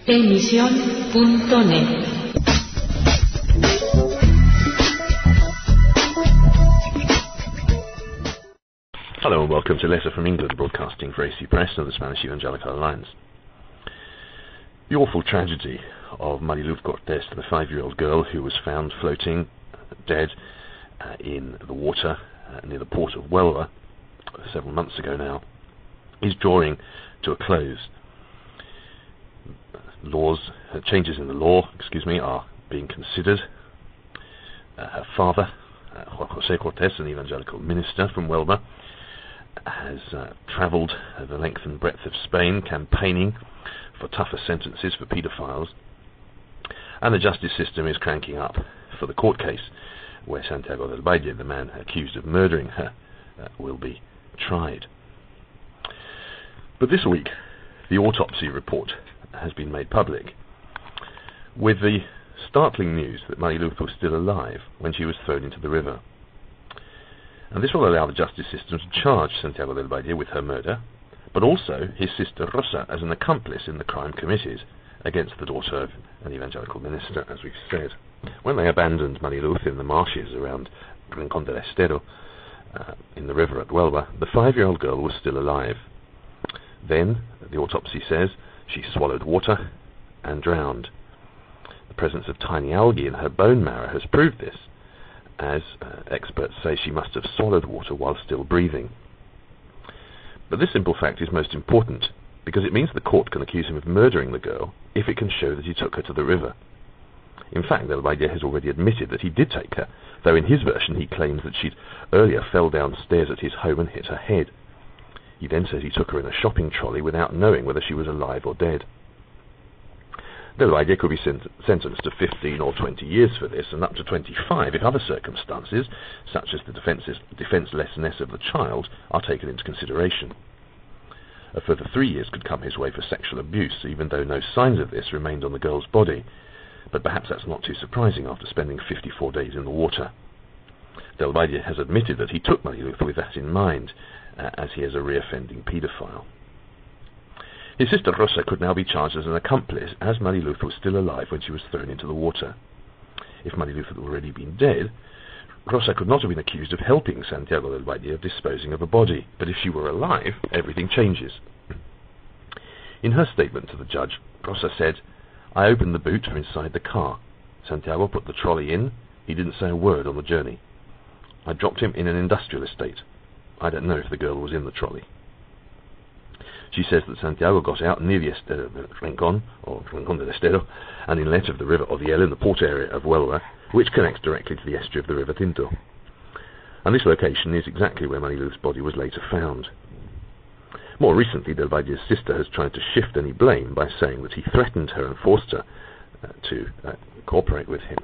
Emisión.net. Hello and welcome to Letter from England, broadcasting for AC Press and the Spanish Evangelical Alliance. The awful tragedy of Luz Cortés, the 5-year-old girl who was found floating dead in the water near the port of Huelva several months ago now, is drawing to a close. Changes in the law, are being considered. Her father, José Cortés, an evangelical minister from Huelva, has travelled the length and breadth of Spain campaigning for tougher sentences for paedophiles, and the justice system is cranking up for the court case where Santiago del Valle, the man accused of murdering her, will be tried. But this week the autopsy report has been made public, with the startling news that Luz was still alive when she was thrown into the river. And this will allow the justice system to charge Santiago del Valle with her murder, but also his sister Rosa as an accomplice in the crime committed against the daughter of an evangelical minister, as we've said. When they abandoned Luz in the marshes around Rincón del Estero, in the river at Huelva, the 5-year-old girl was still alive. Then, the autopsy says, she swallowed water and drowned. The presence of tiny algae in her bone marrow has proved this, as experts say she must have swallowed water while still breathing. But this simple fact is most important, because it means the court can accuse him of murdering the girl if it can show that he took her to the river. In fact, Del Valle has already admitted that he did take her, though in his version he claims that she'd earlier fell downstairs at his home and hit her head. He then says he took her in a shopping trolley without knowing whether she was alive or dead. Del Valle could be sentenced to 15 or 20 years for this, and up to 25 if other circumstances, such as the defencelessness of the child, are taken into consideration. A further 3 years could come his way for sexual abuse, even though no signs of this remained on the girl's body. But perhaps that's not too surprising after spending 54 days in the water. Del Valle has admitted that he took Luz with that in mind, as he is a reoffending paedophile. His sister Rosa could now be charged as an accomplice, as Luz was still alive when she was thrown into the water. If Luz had already been dead, Rosa could not have been accused of helping Santiago del Valle of disposing of a body, but if she were alive, everything changes. In her statement to the judge, Rosa said, "I opened the boot from inside the car. Santiago put the trolley in. He didn't say a word on the journey. I dropped him in an industrial estate. I don't know if the girl was in the trolley." She says that Santiago got out near the Rincón del Estero, an inlet of the river Odiel in the port area of Huelva, which connects directly to the estuary of the river Tinto. And this location is exactly where Luz's body was later found. More recently, Del Valle's sister has tried to shift any blame by saying that he threatened her and forced her to cooperate with him.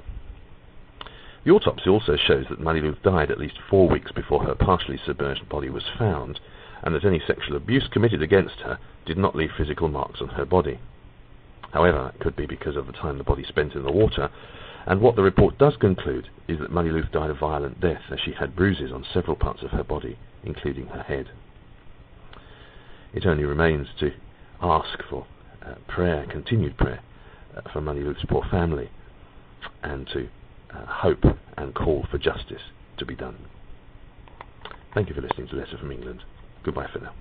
The autopsy also shows that Luz died at least 4 weeks before her partially submerged body was found, and that any sexual abuse committed against her did not leave physical marks on her body. However, it could be because of the time the body spent in the water, and what the report does conclude is that Luz died a violent death, as she had bruises on several parts of her body, including her head. It only remains to ask for continued prayer for Luz's poor family, and to hope and call for justice to be done. Thank you for listening to Letter from England. Goodbye for now.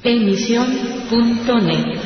Emisión.net